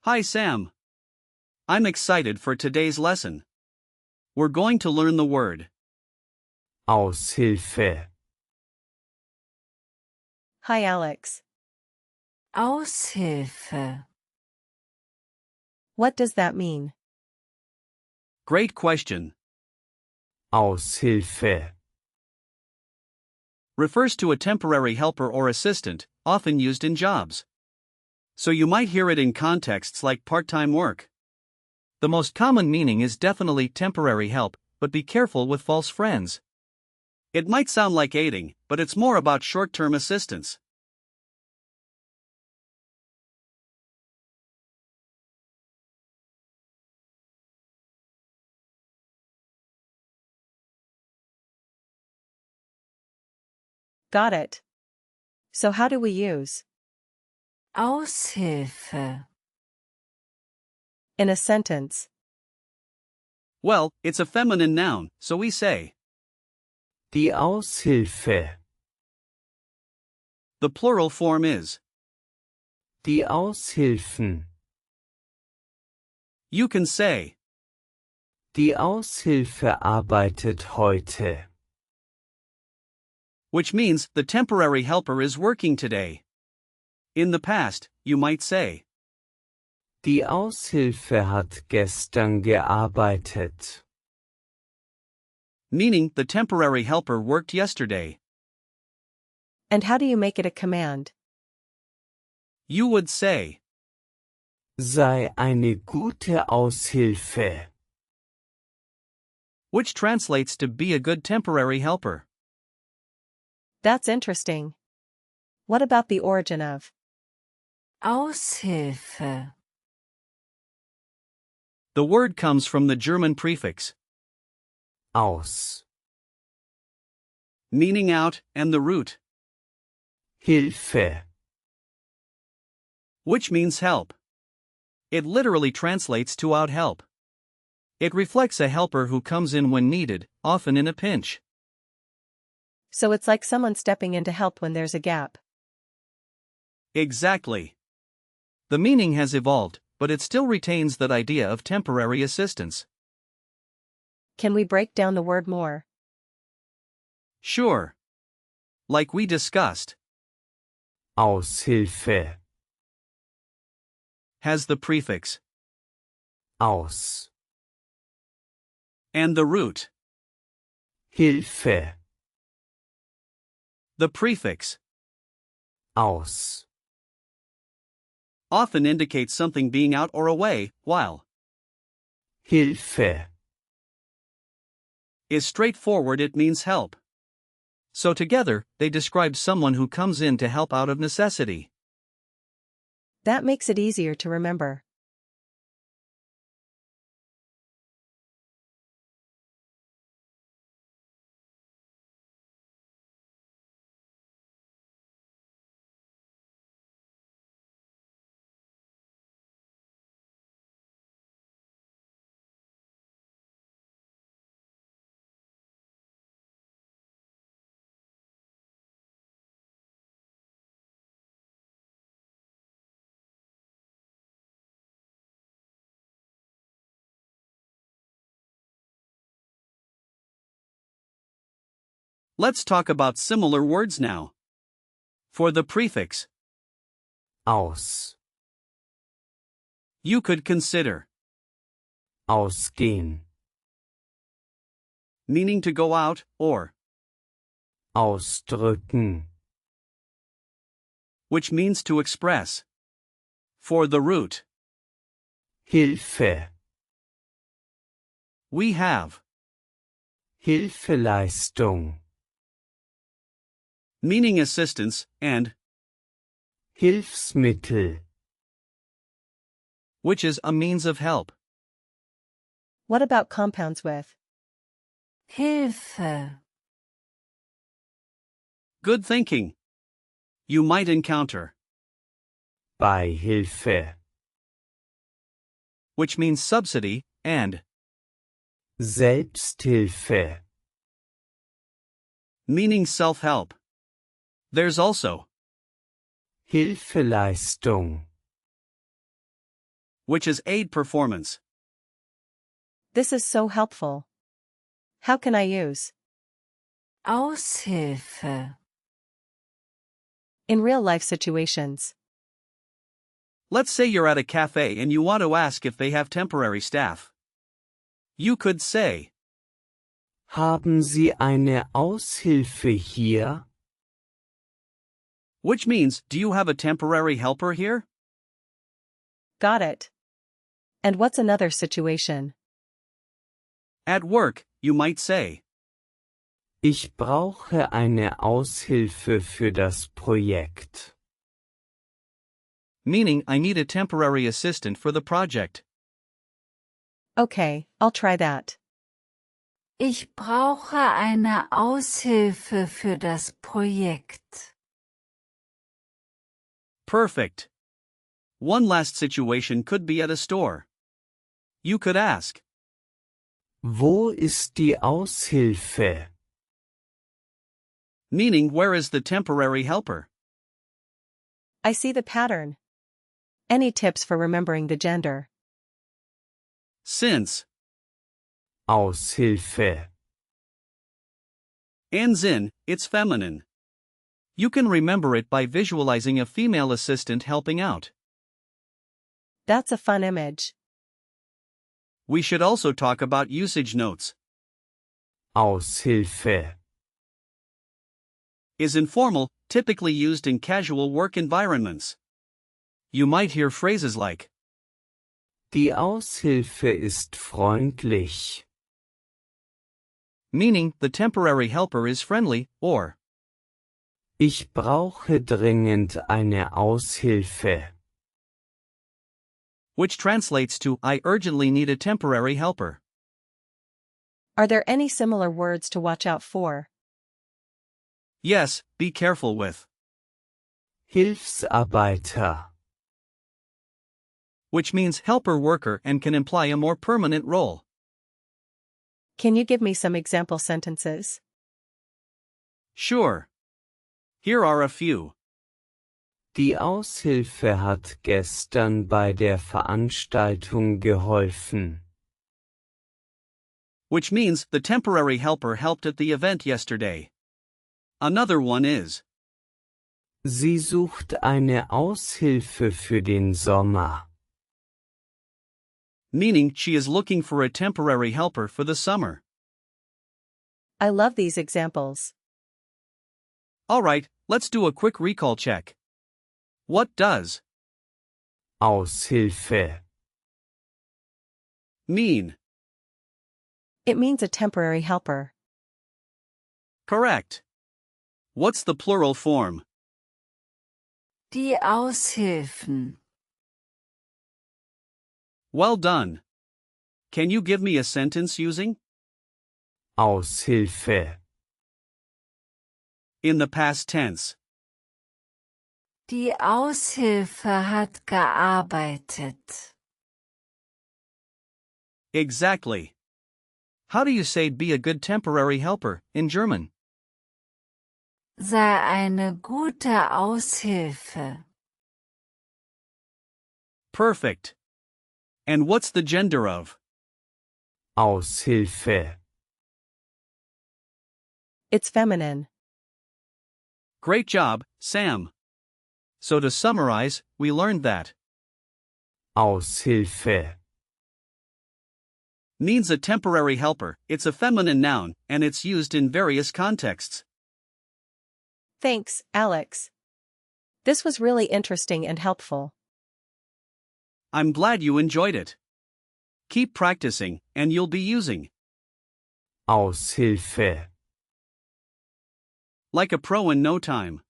Hi Sam. I'm excited for today's lesson. We're going to learn the word Aushilfe. Hi Alex. Aushilfe. What does that mean? Great question. Aushilfe. Refers to a temporary helper or assistant, often used in jobs. So you might hear it in contexts like part-time work. The most common meaning is definitely temporary help, but be careful with false friends. It might sound like aiding, but it's more about short-term assistance. Got it. So how do we use Aushilfe. in a sentence? Well, it's a feminine noun, so we say Die Aushilfe. the plural form is. Die Aushilfen. You can say Die Aushilfe arbeitet heute. which means the temporary helper is working today. In the past, you might say Die Aushilfe hat gestern gearbeitet. meaning the temporary helper worked yesterday. And how do you make it a command? You would say Sei eine gute Aushilfe. which translates to be a good temporary helper. That's interesting. What about the origin of Aushilfe. The word comes from the German prefix Aus. meaning out and the root, Hilfe. which means help. It literally translates to out help. It reflects a helper who comes in when needed, often in a pinch. So it's like someone stepping in to help when there's a gap. Exactly. The meaning has evolved, but it still retains that idea of temporary assistance. Can we break down the word more? Sure. Like we discussed, Aushilfe. has the prefix Aus. and the root. Hilfe. The prefix Aus. often indicates something being out or away, while Hilfe. is straightforward, it means help. So together, they describe someone who comes in to help out of necessity. That makes it easier to remember. Let's talk about similar words now. For the prefix, Aus. you could consider Ausgehen. meaning to go out, or Ausdrücken. which means to express. For the root, Hilfe. we have Hilfeleistung. meaning assistance, and Hilfsmittel. which is a means of help. What about compounds with Hilfe. Good thinking. You might encounter, Beihilfe. which means subsidy, and Selbsthilfe. meaning self-help. There's also Hilfeleistung. which is aid performance. This is so helpful. How can I use? Aushilfe. In real-life situations. Let's say you're at a cafe and you want to ask if they have temporary staff. You could say, Haben Sie eine Aushilfe hier? which means, do you have a temporary helper here? Got it. And what's another situation? At work, you might say, Ich brauche eine Aushilfe für das Projekt. meaning I need a temporary assistant for the project. Okay, I'll try that. Ich brauche eine Aushilfe für das Projekt. Perfect. One last situation could be at a store. You could ask, Wo ist die Aushilfe? meaning where is the temporary helper? I see the pattern. Any tips for remembering the gender? Since Aushilfe. ends in, it's feminine. You can remember it by visualizing a female assistant helping out. That's a fun image. We should also talk about usage notes. Aushilfe. Is informal, typically used in casual work environments. You might hear phrases like, Die Aushilfe ist freundlich. meaning the temporary helper is friendly, or Ich brauche dringend eine Aushilfe. which translates to I urgently need a temporary helper. Are there any similar words to watch out for? Yes, be careful with, Hilfsarbeiter. which means helper worker and can imply a more permanent role. Can you give me some example sentences? Sure. Here are a few. Die Aushilfe hat gestern bei der Veranstaltung geholfen. Which means the temporary helper helped at the event yesterday. Another one is, Sie sucht eine Aushilfe für den Sommer. meaning she is looking for a temporary helper for the summer. I love these examples. Alright, let's do a quick recall check. What does Aushilfe. mean? It means a temporary helper. Correct. What's the plural form? Die Aushilfen. Well done. Can you give me a sentence using Aushilfe. in the past tense? Die Aushilfe hat gearbeitet. Exactly. How do you say be a good temporary helper in German? Sei eine gute Aushilfe. Perfect. And what's the gender of Aushilfe. It's feminine. Great job, Sam. So to summarize, we learned that Aushilfe. means a temporary helper, it's a feminine noun, and it's used in various contexts. Thanks, Alex. This was really interesting and helpful. I'm glad you enjoyed it. Keep practicing, and you'll be using Aushilfe. like a pro in no time.